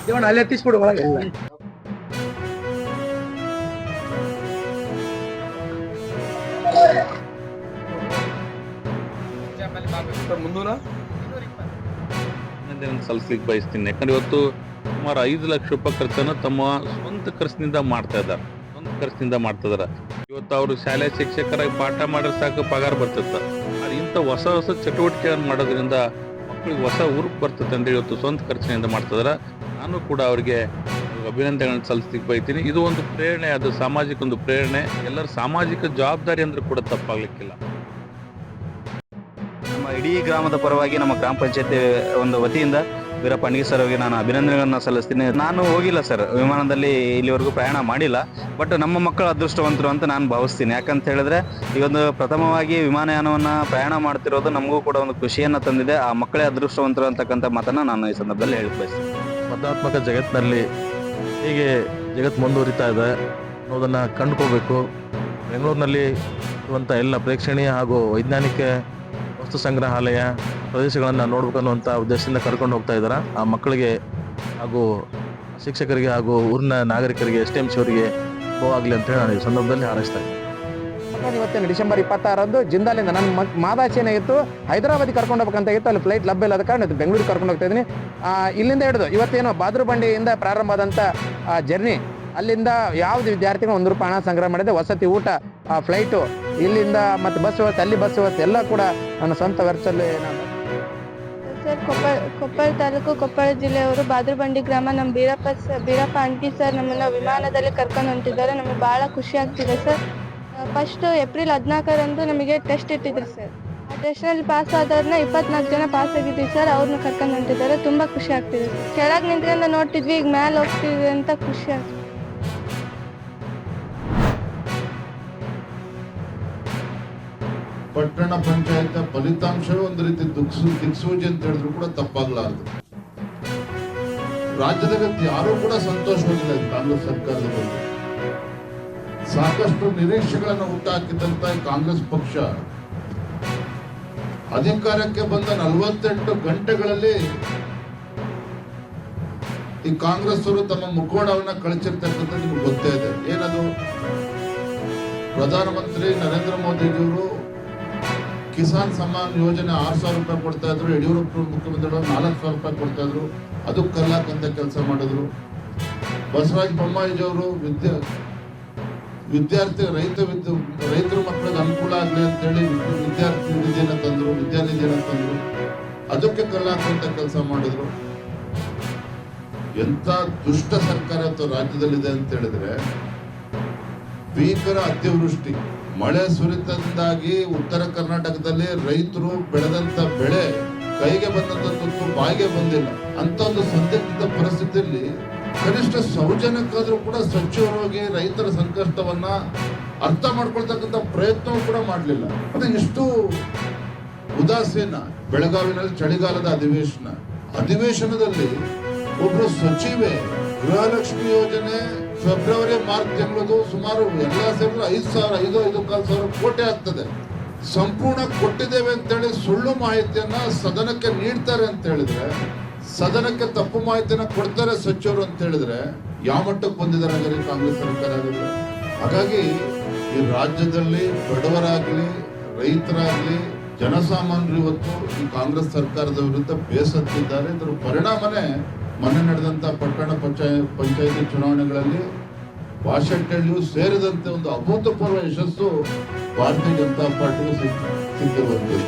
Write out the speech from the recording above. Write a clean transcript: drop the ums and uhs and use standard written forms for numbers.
ದೇವಣ್ಣ ಅಲ್ಲಿ ಎತ್ತಿಸ್ಬಿಡು ಒಳಗೆ ಸಲ್ಲಿಸ್ಲಿಕ್ಕೆ ಬಯಸ್ತೀನಿ. ಯಾಕಂದ್ರೆ ಇವತ್ತು ಸುಮಾರು 5 ಲಕ್ಷ ರೂಪಾಯಿ ಖರ್ಚನ್ನು ತಮ್ಮ ಸ್ವಂತ ಖರ್ಚಿನಿಂದ ಮಾಡ್ತಾ ಇದ್ದಾರೆ. ಇವತ್ತು ಅವರು ಶಾಲೆ ಶಿಕ್ಷಕರಾಗಿ ಪಾಠ ಮಾಡಿದ್ರೆ ಸಾಕು ಪಗಾರ ಬರ್ತೈತೆ. ಅದು ಇಂಥ ಹೊಸ ಚಟುವಟಿಕೆಯನ್ನು ಮಾಡೋದ್ರಿಂದ ಮಕ್ಕಳಿಗೆ ಹೊಸ ಹುರುಪು ಬರ್ತದೆ ಅಂತ ಇವತ್ತು ಸ್ವಂತ ಖರ್ಚಿನಿಂದ ಮಾಡ್ತಾ ಇದ್ದಾರೆ. ನಾನು ಕೂಡ ಅವರಿಗೆ ಅಭಿನಂದನೆಗಳನ್ನು ಸಲ್ಲಿಸ್ಲಿಕ್ಕೆ ಬಯತೀನಿ. ಇದು ಒಂದು ಪ್ರೇರಣೆ, ಅದು ಸಾಮಾಜಿಕ ಒಂದು ಪ್ರೇರಣೆ. ಎಲ್ಲರ ಸಾಮಾಜಿಕ ಜವಾಬ್ದಾರಿ ಅಂದ್ರೆ ಕೂಡ ತಪ್ಪಾಗ್ಲಿಕ್ಕಿಲ್ಲ. ನಮ್ಮ ಇಡೀ ಗ್ರಾಮದ ಪರವಾಗಿ ನಮ್ಮ ಗ್ರಾಮ ಪಂಚಾಯತಿ ಒಂದು ವತಿಯಿಂದ ವೀರಪ್ಪ ಅಣ್ಣಿಗೆ ಸರ್ ಅವರಿಗೆ ನಾನು ಅಭಿನಂದನೆಗಳನ್ನ ಸಲ್ಲಿಸ್ತೀನಿ. ನಾನು ಹೋಗಿಲ್ಲ ಸರ್, ವಿಮಾನದಲ್ಲಿ ಇಲ್ಲಿವರೆಗೂ ಪ್ರಯಾಣ ಮಾಡಿಲ್ಲ. ಬಟ್ ನಮ್ಮ ಮಕ್ಕಳು ಅದೃಷ್ಟವಂತರು ಅಂತ ನಾನು ಭಾವಿಸ್ತೀನಿ. ಯಾಕಂತ ಹೇಳಿದ್ರೆ ಈ ಒಂದು ಪ್ರಥಮವಾಗಿ ವಿಮಾನಯಾನವನ್ನು ಪ್ರಯಾಣ ಮಾಡ್ತಿರೋದು ನಮಗೂ ಕೂಡ ಒಂದು ಖುಷಿಯನ್ನು ತಂದಿದೆ. ಆ ಮಕ್ಕಳೇ ಅದೃಷ್ಟವಂತರು ಅಂತಕ್ಕಂಥ ಮಾತನ್ನು ನಾನು ಈ ಸಂದರ್ಭದಲ್ಲಿ ಹೇಳಕ್ ಬಯಸ್ತೀನಿ. ಸ್ಪರ್ಧಾತ್ಮಕ ಜಗತ್ತಿನಲ್ಲಿ ಹೀಗೆ ಜಗತ್ತು ಮುಂದುವರಿತಾ ಇದೆ ಅನ್ನೋದನ್ನು ಕಂಡುಕೋಬೇಕು. ಬೆಂಗಳೂರಿನಲ್ಲಿ ಇರುವಂಥ ಎಲ್ಲ ಪ್ರೇಕ್ಷಣೀಯ ಹಾಗೂ ವೈಜ್ಞಾನಿಕ ವಸ್ತು ಸಂಗ್ರಹಾಲಯ ಪ್ರದೇಶಗಳನ್ನು ನೋಡ್ಬೇಕು ಅನ್ನುವಂಥ ಉದ್ದೇಶದಿಂದ ಕರ್ಕೊಂಡು ಹೋಗ್ತಾ ಇದ್ದಾರೆ. ಆ ಮಕ್ಕಳಿಗೆ ಹಾಗೂ ಶಿಕ್ಷಕರಿಗೆ ಹಾಗೂ ಊರಿನ ನಾಗರಿಕರಿಗೆ STMC ಅವರಿಗೆ ಆಗಲಿ ಅಂತ ಹೇಳಿ ನಾನು ಈ ಸಂದರ್ಭದಲ್ಲಿ ಹಾರೈಸ್ತಾ ಇದ್ದೀನಿ. ಇವತ್ತಿನ ಡಿಸೆಂಬರ್ 26ರಂದು ಜಿಂದಾಲಿಂದ ನನ್ನ ಮಾದಾಚಿ ಏನಾಗಿತ್ತು ಹೈದರಾಬಾದಿಗೆ ಕರ್ಕೊಂಡು ಹೋಗ್ಬೇಕಂತಾಗಿತ್ತು. ಅಲ್ಲಿ ಫ್ಲೈಟ್ ಲಭ್ಯ ಇಲ್ಲದ ಕಾರಣ ಬೆಂಗಳೂರಿಗೆ ಕರ್ಕೊಂಡು ಹೋಗ್ತಾ ಇದ್ದೀನಿ. ಇಲ್ಲಿಂದ ಹಿಡಿದು ಇವತ್ತೇನು ಬಾದ್ರು ಬಂಡಿಯಿಂದ ಪ್ರಾರಂಭ ಆದಂಥ ಜರ್ನಿ, ಅಲ್ಲಿಂದ ಯಾವ್ದು ವಿದ್ಯಾರ್ಥಿಗಳು ₹1 ಹಣ ಸಂಗ್ರಹ ಮಾಡಿದೆ. ವಸತಿ, ಊಟ, ಫ್ಲೈಟು, ಇಲ್ಲಿಂದ ಮತ್ತು ಬಸ್ ವ್ಯವಸ್ಥೆ, ಅಲ್ಲಿ ಬಸ್ ವ್ಯವಸ್ಥೆ ಎಲ್ಲ ಕೂಡ ನನ್ನ ಸ್ವಂತ ವೆಚ್ಚದಲ್ಲಿ ನಾನು ಸರ್. ಕೊಪ್ಪಳ ತಾಲೂಕು, ಕೊಪ್ಪಳ ಜಿಲ್ಲೆಯವರು, ಬಾದ್ರಬಂಡಿ ಗ್ರಾಮ. ನಮ್ಮ ಬೀರಪ್ಪ ಅಂಟಿ ಸರ್ ನಮ್ಮನ್ನು ವಿಮಾನದಲ್ಲಿ ಕರ್ಕೊಂಡು ಹೊಂಟಿದ್ದಾರೆ. ನಮಗೆ ಭಾಳ ಖುಷಿ ಆಗ್ತಿದೆ ಸರ್. ಫಸ್ಟು ಏಪ್ರಿಲ್ 14ರಂದು ನಮಗೆ ಟೆಸ್ಟ್ ಇಟ್ಟಿದ್ರು ಸರ್. ಆ ಟೆಸ್ಟ್ನಲ್ಲಿ ಪಾಸ್ ಆದವ್ರನ್ನ 24 ಜನ ಪಾಸ್ ಆಗಿದ್ದೀವಿ ಸರ್. ಅವ್ರನ್ನ ಕರ್ಕೊಂಡು ಹೊಂಟಿದ್ದಾರೆ. ತುಂಬ ಖುಷಿ ಆಗ್ತಿದೆ ಸರ್. ಕೆಳಗೆ ನಿಂತ್ಕೊಂಡು ನೋಡ್ತಿದ್ವಿ, ಈಗ ಮೇಲೆ ಹೋಗ್ತಿದ್ವಿ ಅಂತ ಖುಷಿ ಆಗ್ತಿದೆ. ಪಟ್ಟಣ ಪಂಚಾಯತ್ ಫಲಿತಾಂಶವೇ ಒಂದು ರೀತಿ ದಿಕ್ಸೂಚಿ ಅಂತ ಹೇಳಿದ್ರು ಕೂಡ ತಪ್ಪಾಗಲಾರದು. ರಾಜ್ಯದಾಗ ಯಾರು ಕೂಡ ಸಂತೋಷವಾಗಿಲ್ಲ ಕಾಂಗ್ರೆಸ್ ಸರ್ಕಾರದ ಬಗ್ಗೆ. ಸಾಕಷ್ಟು ನಿರೀಕ್ಷೆಗಳನ್ನು ಹುಟ್ಟಾಕಿದಂತ ಕಾಂಗ್ರೆಸ್ ಪಕ್ಷ ಅಧಿಕಾರಕ್ಕೆ ಬಂದ 48 ಗಂಟೆಗಳಲ್ಲಿ ಈ ಕಾಂಗ್ರೆಸ್ ಅವರು ತಮ್ಮ ಮುಖವಾಡವನ್ನ ಕಳಚಿರ್ತಕ್ಕಂಥ ನಿಮ್ಗೆ ಗೊತ್ತೇ ಇದೆ. ಏನದು? ಪ್ರಧಾನಮಂತ್ರಿ ನರೇಂದ್ರ ಮೋದಿಜಿಯವರು ಕಿಸಾನ್ ಸಮ್ಮಾನ್ ಯೋಜನೆ 6,000 ರೂಪಾಯಿ ಕೊಡ್ತಾ ಇದ್ರು. ಯಡಿಯೂರಪ್ಪ ಮುಖ್ಯಮಂತ್ರಿಗಳು 4,000 ರೂಪಾಯಿ ಕೊಡ್ತಾ ಇದ್ರು. ಅದು ಕಲ್ಲಾಕಂತ ಕೆಲಸ ಮಾಡಿದ್ರು. ಬಸವರಾಜ ಬೊಮ್ಮಾಯಿಜಿಯವರು ರೈತರ ಮಕ್ಕಳಿಗೆ ಅನುಕೂಲ ಆಗಲಿ ಅಂತೇಳಿ ವಿದ್ಯಾನಿಧಿಯನ್ನ ತಂದ್ರು. ಅದಕ್ಕೆ ಕಲ್ಲಾಕಂತ ಕೆಲಸ ಮಾಡಿದ್ರು. ಎಂತ ದುಷ್ಟ ಸರ್ಕಾರ ರಾಜ್ಯದಲ್ಲಿದೆ ಅಂತ ಹೇಳಿದ್ರೆ, ಭೀಕರ ಅತಿವೃಷ್ಟಿ, ಮಳೆ ಸುರಿತದಿಂದಾಗಿ ಉತ್ತರ ಕರ್ನಾಟಕದಲ್ಲಿ ರೈತರು ಬೆಳೆದಂತ ಬೆಳೆ ಕೈಗೆ ಬಂದಂತ ತುತ್ತು ಬಾಯಿಗೆ ಬಂದಿಲ್ಲ. ಅಂತ ಒಂದು ಸಂದಿಗ್ಧ ಪರಿಸ್ಥಿತಿಯಲ್ಲಿ ಕನಿಷ್ಠ ಸೌಜನ್ಯಕ್ಕಾದ್ರೂ ಕೂಡ ಸಚಿವರಾಗಿ ರೈತರ ಸಂಕಷ್ಟವನ್ನ ಅರ್ಥ ಮಾಡ್ಕೊಳ್ತಕ್ಕಂಥ ಪ್ರಯತ್ನವೂ ಕೂಡ ಮಾಡಲಿಲ್ಲ. ಅದು ಎಷ್ಟು ಉದಾಸೀನ. ಬೆಳಗಾವಿನಲ್ಲಿ ಚಳಿಗಾಲದ ಅಧಿವೇಶನದಲ್ಲಿ ಒಬ್ರು ಸಚಿವೆ ಗೃಹಲಕ್ಷ್ಮಿ ಯೋಜನೆ ಫೆಬ್ರವರಿ ಮಾರ್ಚ್ ತಿಂಗಳದು ಸುಮಾರು ಎಲ್ಲ ಸೇರಿದ್ರೆ 5,000 ಕೋಟಿ ಆಗ್ತದೆ. ಸಂಪೂರ್ಣ ಕೊಟ್ಟಿದ್ದೇವೆ ಅಂತೇಳಿ ಸುಳ್ಳು ಮಾಹಿತಿಯನ್ನ ಸದನಕ್ಕೆ ನೀಡ್ತಾರೆ ಅಂತ ಹೇಳಿದ್ರೆ, ಸದನಕ್ಕೆ ತಪ್ಪು ಮಾಹಿತಿಯನ್ನ ಕೊಡ್ತಾರೆ ಸಚಿವರು ಅಂತ ಹೇಳಿದ್ರೆ ಯಾವ ಮಟ್ಟಕ್ಕೆ ಬಂದಿದ್ದಾರೆ ಕಾಂಗ್ರೆಸ್ ಸರ್ಕಾರ ಆಗಿದ್ರೆ. ಹಾಗಾಗಿ ಈ ರಾಜ್ಯದಲ್ಲಿ ಬಡವರಾಗ್ಲಿ, ರೈತರಾಗ್ಲಿ, ಜನಸಾಮಾನ್ಯರು ಇವತ್ತು ಈ ಕಾಂಗ್ರೆಸ್ ಸರ್ಕಾರದ ವಿರುದ್ಧ ಬೇಸತ್ತಿದ್ದಾರೆ. ಇದರ ಪರಿಣಾಮನೇ ಮೊನ್ನೆ ನಡೆದಂತ ಪಟ್ಟಣ ಪಂಚಾಯತಿ ಚುನಾವಣೆಗಳಲ್ಲಿ ವಾಷಿಂಗ್ಟನ್ ಸೇರಿದಂತೆ ಒಂದು ಅಭೂತಪೂರ್ವ ಯಶಸ್ಸು ಭಾರತೀಯ ಜನತಾ ಪಾರ್ಟಿಗೂ ಸಿಕ್ಕಿ ಬಂದಿದೆ.